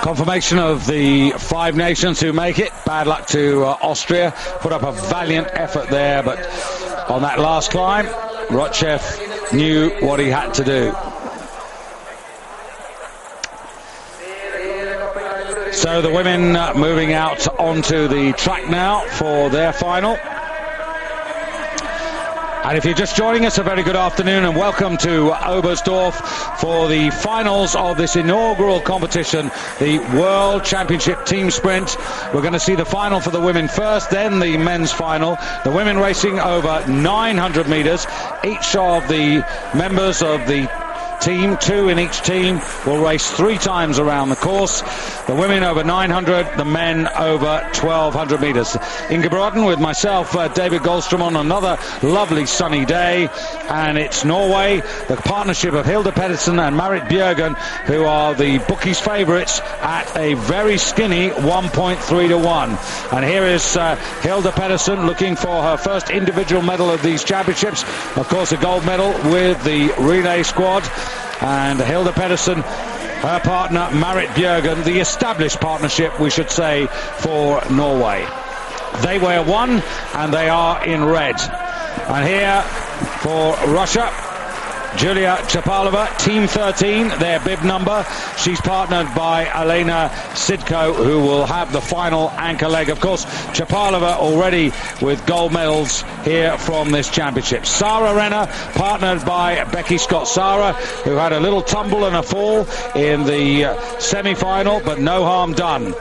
Confirmation of the 5 nations who make it. Bad luck to Austria. Put up a valiant effort there, but on that last climb, Rotchev knew what he had to do. So the women moving out onto the track now for their final. And if you're just joining us, a very good afternoon and welcome to Oberstdorf for the finals of this inaugural competition, the World Championship Team Sprint. We're going to see the final for the women first, then the men's final. The women racing over 900 metres. Each of the members of the team, 2 in each team, will race 3 times around the course. The women over 900, the men over 1200 metres. Inge Brodden with myself, David Goldstrom, on another lovely sunny day, and it's Norway, the partnership of Hilde Pedersen and Marit Bjørgen, who are the bookies' favourites at a very skinny 1.3 to 1. And here is Hilde Pedersen looking for her first individual medal of these championships, of course a gold medal with the relay squad. And Hilde Pedersen, her partner Marit Bjørgen, the established partnership, we should say, for Norway. They wear 1 and they are in red. And here for Russia, Julia Chapalova, Team 13, their bib number. She's partnered by Elena Sidko, who will have the final anchor leg. Of course, Chapalova already with gold medals here from this championship. Sara Renner, partnered by Becky Scott-Sara, who had a little tumble and a fall in the semi-final, but no harm done.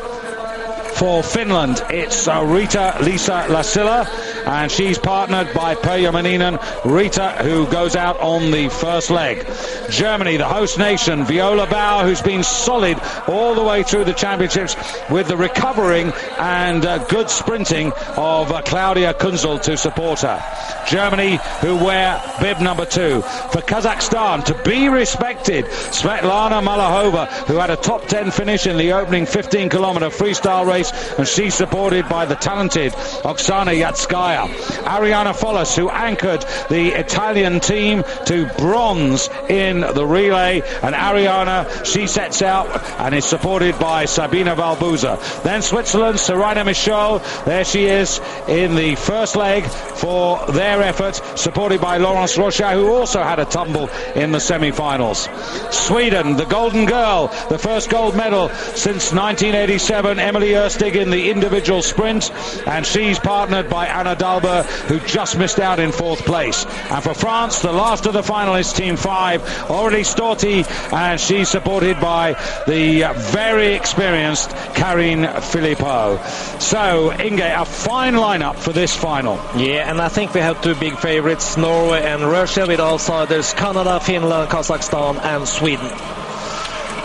For Finland, it's Rita-Liisa Lassila, and she's partnered by Pöja Maninen, Rita, who goes out on the first leg. Germany, the host nation, Viola Bauer, who's been solid all the way through the championships with the recovering and good sprinting of Claudia Kunzel to support her. Germany, who wear bib number 2. For Kazakhstan, to be respected, Svetlana Malahova, who had a top 10 finish in the opening 15-kilometer freestyle race, and she's supported by the talented Oksana Yatskaya. Ariana Follis, who anchored the Italian team to bronze in the relay, and Ariana, she sets out and is supported by Sabina Valbuza. Then Switzerland, Serena Michaud, there she is in the first leg for their effort, supported by Laurence Rocha, who also had a tumble in the semi-finals. Sweden, the golden girl, the first gold medal since 1987, Emily Erstig in the individual sprint, and she's partnered by Anna Dalber, who just missed out in 4th place. And for France, the last of the finalists, Team 5, Aurélie Storti, and she's supported by the very experienced Karine Philippot. So, Inge, a fine lineup for this final. Yeah, and I think we have 2 big favorites, Norway and Russia, with outsiders Canada, Finland, Kazakhstan and Sweden.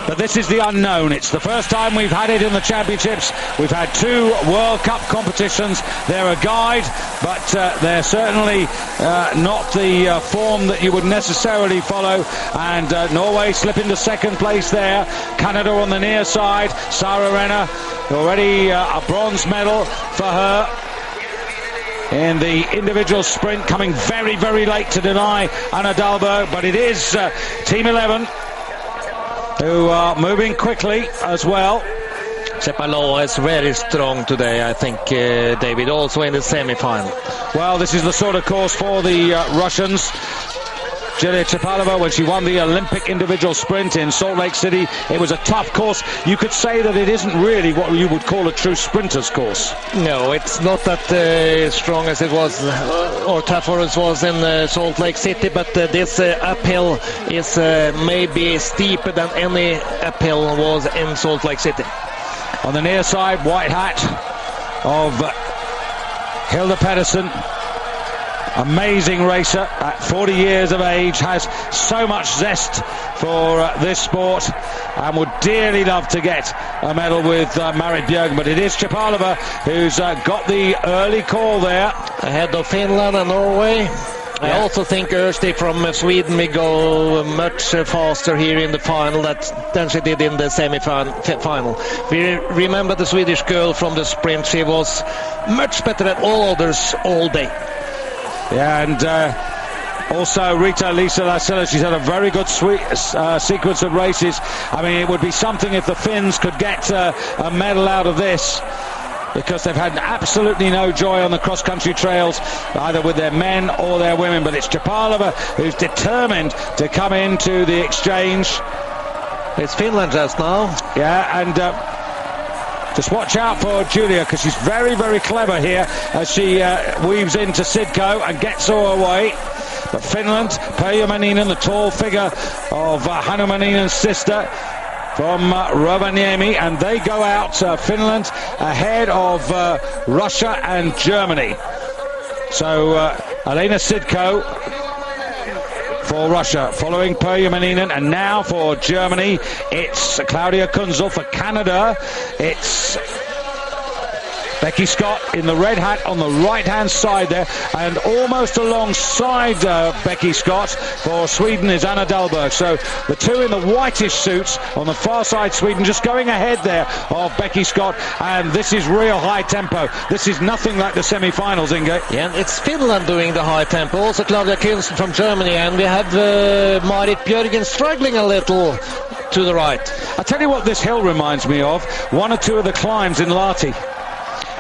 But this is the unknown. It's the first time we've had it in the championships. We've had 2 World Cup competitions. They're a guide, but they're certainly not the form that you would necessarily follow. And Norway slip into 2nd place there. Canada on the near side. Sara Renner, already a bronze medal for her in the individual sprint, coming very, very late to deny Anna Dalberg. But it is Team 11 who are moving quickly as well. Chapalova is very strong today, I think, David, also in the semi-final. Well, this is the sort of course for the Russians. Julia Chapalova, when she won the Olympic individual sprint in Salt Lake City, it was a tough course. You could say that it isn't really what you would call a true sprinter's course. No, it's not that strong as it was, or tougher as it was in Salt Lake City, but this uphill is maybe steeper than any uphill was in Salt Lake City. On the near side, white hat of Hilde Pedersen. Amazing racer at 40 years of age, has so much zest for this sport and would dearly love to get a medal with Marit Bjørgen, but it is Chapalova who's got the early call there. Ahead of Finland and Norway. I also think Erstig from Sweden will go much faster here in the final than she did in the semi-final. We remember the Swedish girl from the sprint. She was much better than all others all day. Yeah, and Also, Rita-Liisa Lassila, she's had a very good sequence of races. I mean, it would be something if the Finns could get a medal out of this, because they've had absolutely no joy on the cross-country trails, either with their men or their women. But it's Chapalova who's determined to come into the exchange. It's Finland just now. Yeah, and just watch out for Julia, because she's very, very clever here as she weaves into Sidko and gets her away. But Finland, Perja Maninen, the tall figure of Hannu Maninen's sister from Rovaniemi, and they go out, Finland, ahead of Russia and Germany. So Elena Sidko for Russia, following Perja Maninen, and now for Germany, it's Claudia Kunzel. For Canada, it's Becky Scott in the red hat on the right-hand side there, and almost alongside Becky Scott for Sweden is Anna Dahlberg. So the two in the whitish suits on the far side, Sweden, just going ahead there of Becky Scott, and this is real high tempo. This is nothing like the semi-finals, Inge. Yeah, it's Finland doing the high tempo, also Claudia Kunzel from Germany, and we have Marit Björgen struggling a little to the right. I tell you what this hill reminds me of, one or two of the climbs in Lahti.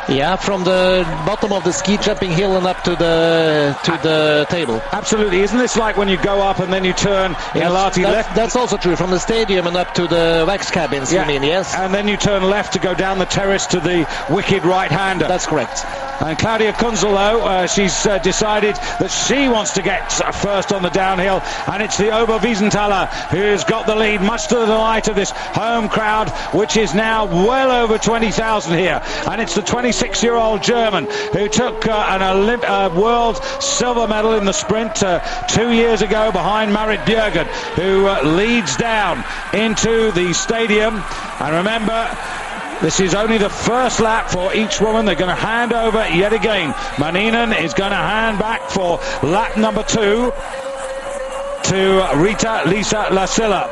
Yeah, from the bottom of the ski jumping hill and up to the table. Absolutely. Isn't this like when you go up and then you turn in Lahti left? That's also true. From the stadium and up to the wax cabins, you mean, yes? And then you turn left to go down the terrace to the wicked right-hander. That's correct. And Claudia Kunzel, though, she's decided that she wants to get first on the downhill, and it's the Oberwiesenthaler who's got the lead, much to the delight of this home crowd, which is now well over 20,000 here. And it's the 26-year-old German who took a world silver medal in the sprint 2 years ago behind Marit Björgen, who leads down into the stadium. And remember, this is only the first lap for each woman. They're going to hand over yet again. Maninen is going to hand back for lap number 2 to Rita-Liisa Lassila.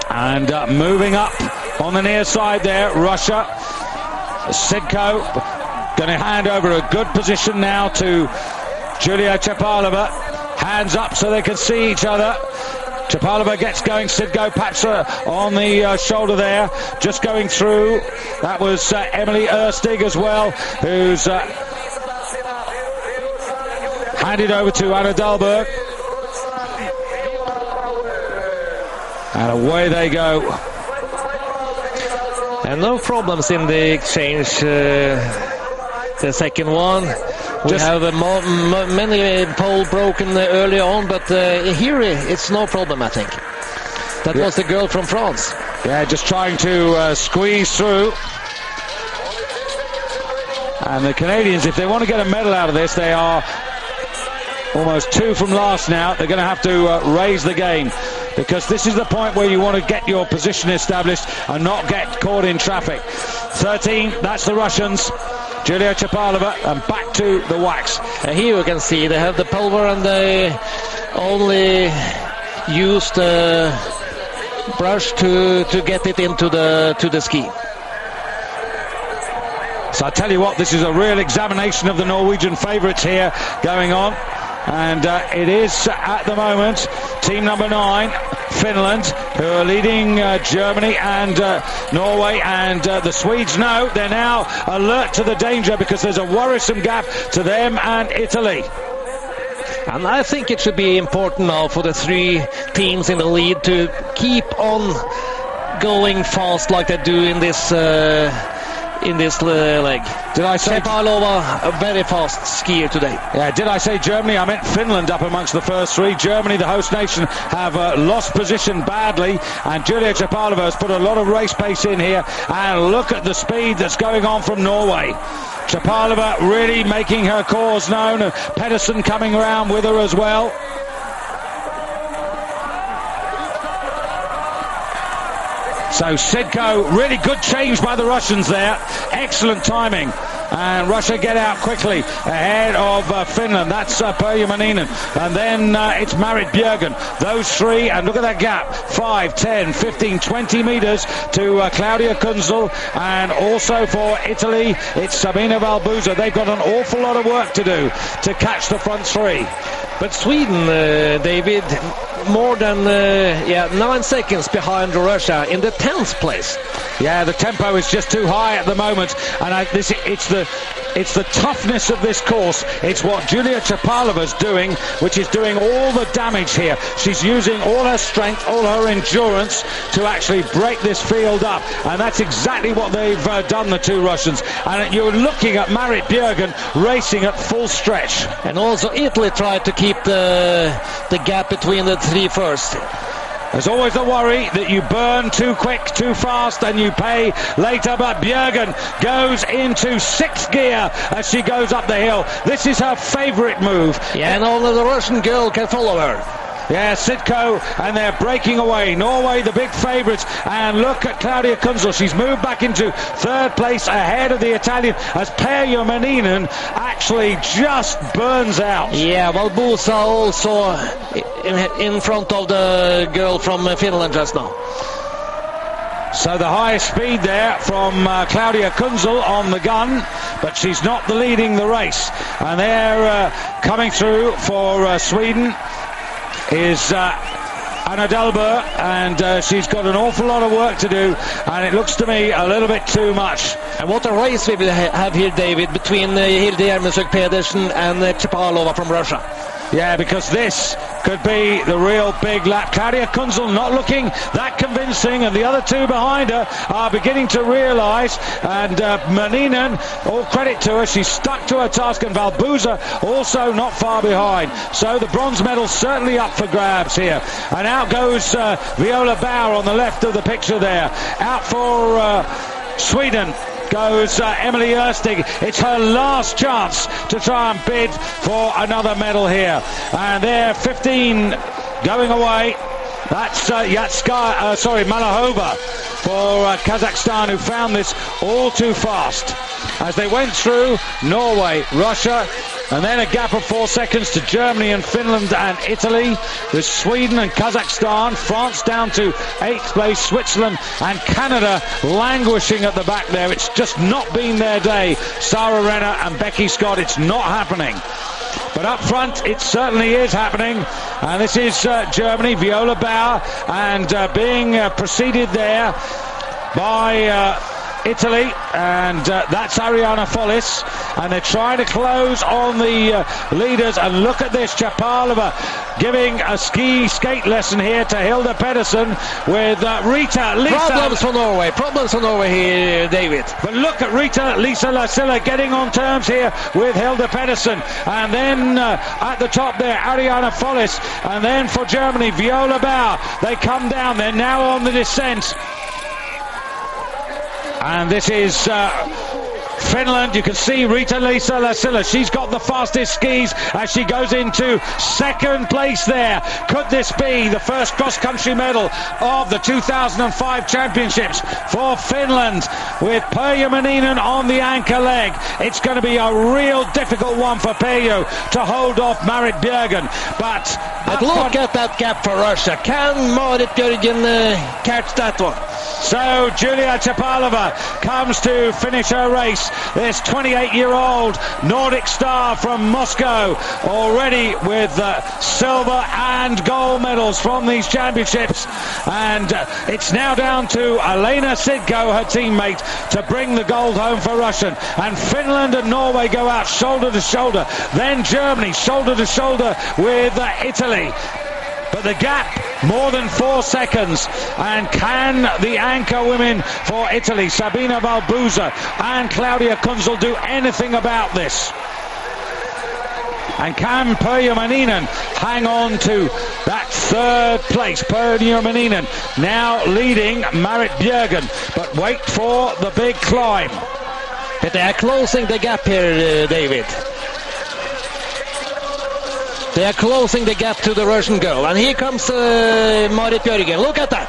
And moving up on the near side there, Russia. Sidko going to hand over a good position now to Julia Chapalova. Hands up so they can see each other. Chapalova gets going, Sidko pats her on the shoulder there, just going through. That was Emily Erstig as well, who's handed over to Anna Dahlberg. And away they go. And no problems in the exchange, the second one. We have many pole broken early on, but here it's no problem, I think. That was the girl from France. Yeah, just trying to squeeze through. And the Canadians, if they want to get a medal out of this, they are almost 2 from last now. They're going to have to raise the game, because this is the point where you want to get your position established and not get caught in traffic. 13, that's the Russians. Julia Chapalova, and back to the wax. Here you can see they have the pulver, and they only use the brush to get it into the ski. So I tell you what, this is a real examination of the Norwegian favourites here going on. And it is at the moment team number 9, Finland, who are leading Germany and Norway, and the Swedes know they're now alert to the danger, because there's a worrisome gap to them and Italy. And I think it should be important now for the 3 teams in the lead to keep on going fast like they do in this leg. Did I say Chapalova, a very fast skier today? Yeah, did I say Germany? I meant Finland up amongst the first 3. Germany, the host nation, have lost position badly, and Julia Chapalova has put a lot of race pace in here, and look at the speed that's going on from Norway. Chapalova really making her cause known, and Pedersen coming around with her as well. So Sidko, really good change by the Russians there. Excellent timing. and Russia get out quickly ahead of Finland. That's Perja Maninen, and then it's Marit Björgen. Those three, and look at that gap, 5, 10, 15, 20 meters to Claudia Kunzel, and also for Italy it's Sabina Valbuza. They've got an awful lot of work to do to catch the front three. But Sweden, David, more than 9 seconds behind Russia in the 10th place. Yeah, the tempo is just too high at the moment, and it's the toughness of this course. It's what Julia Chapalova's doing, which is doing all the damage here. She's using all her strength, all her endurance to actually break this field up, and that's exactly what they've done, the two Russians. And you're looking at Marit Björgen racing at full stretch. And also Italy tried to keep the gap between the three first. There's always the worry that you burn too quick, too fast, and you pay later. But Björgen goes into 6th gear as she goes up the hill. This is her favourite move. Yeah, and only the Russian girl can follow her. Yeah, Sitko, and they're breaking away. Norway, the big favourites. And look at Claudia Kunzel. She's moved back into 3rd place ahead of the Italian as Perja Maninen actually just burns out. Yeah, Valbuza also in front of the girl from Finland just now. So the highest speed there from Claudia Kunzel on the gun, but she's not leading the race. And they're coming through for Sweden is Anna Delbert, and she's got an awful lot of work to do, and it looks to me a little bit too much. And what a race we will have here, David, between Hilde Jermensuk Pedersen and Chapalova from Russia. Yeah, because this could be the real big lap. Claudia Kunzel not looking that convincing, and the other two behind her are beginning to realise. And Maninen, all credit to her, she's stuck to her task, and Valbuza also not far behind. So the bronze medal's certainly up for grabs here. And out goes Viola Bauer on the left of the picture there. Out for Sweden goes Emily Erstig. It's her last chance to try and bid for another medal here. And they're 15 going away. That's Malahova for Kazakhstan, who found this all too fast. As they went through Norway, Russia, and then a gap of 4 seconds to Germany and Finland and Italy. There's Sweden and Kazakhstan, France down to 8th place, Switzerland and Canada languishing at the back there. It's just not been their day. Sarah Renner and Becky Scott, it's not happening. But up front, it certainly is happening. And this is Germany, Viola Bauer, and being preceded there by Italy, and that's Ariana Follis, and they're trying to close on the leaders. And look at this, Chapalova giving a skate lesson here to Hilde Pedersen with Rita Lisa. Problems for Norway here, David. But look at Rita Lisa Lasilla getting on terms here with Hilde Pedersen, and then at the top there Ariana Follis, and then for Germany Viola Bauer. They come down, they're now on the descent. And this is Finland. You can see Rita Lisa Lasilla. She's got the fastest skis as she goes into 2nd place there. Could this be the first cross-country medal of the 2005 championships for Finland, with Perja Maninen on the anchor leg? It's going to be a real difficult one for Perja to hold off Marit Björgen. But look at that gap for Russia. Can Marit Björgen catch that one? So Julia Chapalova comes to finish her race. This 28-year-old Nordic star from Moscow, already with silver and gold medals from these championships. And it's now down to Elena Sidko, her teammate, to bring the gold home for Russia. And Finland and Norway go out shoulder to shoulder. Then Germany shoulder to shoulder with Italy. But the gap, more than 4 seconds. And can the anchor women for Italy, Sabina Valbuza and Claudia Kunzel, do anything about this? And can Perja Maninen hang on to that 3rd place? Perja Maninen now leading Marit Björgen. But wait for the big climb. But they are closing the gap here, David. They are closing the gap to the Russian girl. And here comes Marit Björgen. Look at that.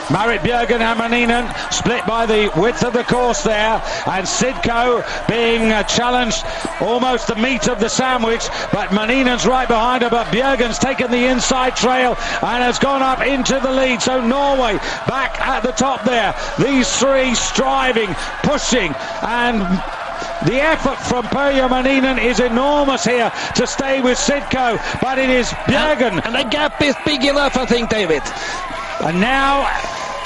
Marit Bjørgen and Maninen split by the width of the course there, and Sidko being challenged almost the meat of the sandwich, but Maninen's right behind her, but Bjørgen's taken the inside trail and has gone up into the lead. So Norway back at the top there. These three striving, pushing, and the effort from Perja Maninen is enormous here to stay with Sidko, but it is Bjørgen. And the gap is big enough, I think, David. And now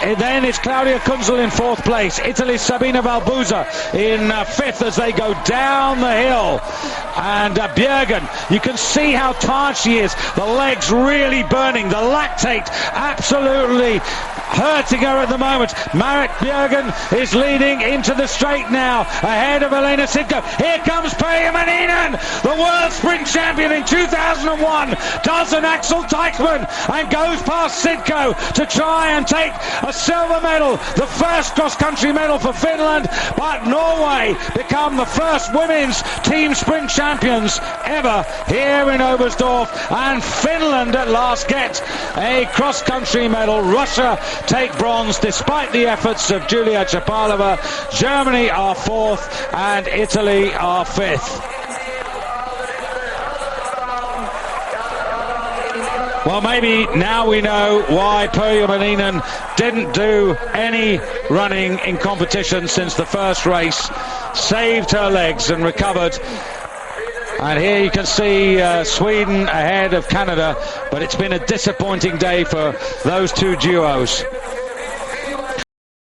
then it's Claudia Kunzel in fourth place. Italy's Sabina Valbuza in fifth as they go down the hill. And Bjørgen, you can see how tired she is. The legs really burning. The lactate absolutely hurting her at the moment. Marit Bjørgen is leading into the straight now, ahead of Elena Sidko. Here comes Perja Maninen, the world sprint champion in 2001, does an Axel Teichmann and goes past Sidko to try and take a silver medal, the first cross-country medal for Finland, but Norway become the first women's team sprint champions ever here in Oberstdorf, and Finland at last get a cross-country medal. Russia take bronze despite the efforts of Julia Chapalova. Germany are fourth and Italy are fifth. Well, maybe now we know why Perja Maninen didn't do any running in competition since the first race. Saved her legs and recovered. And here you can see Sweden ahead of Canada, but it's been a disappointing day for those two duos.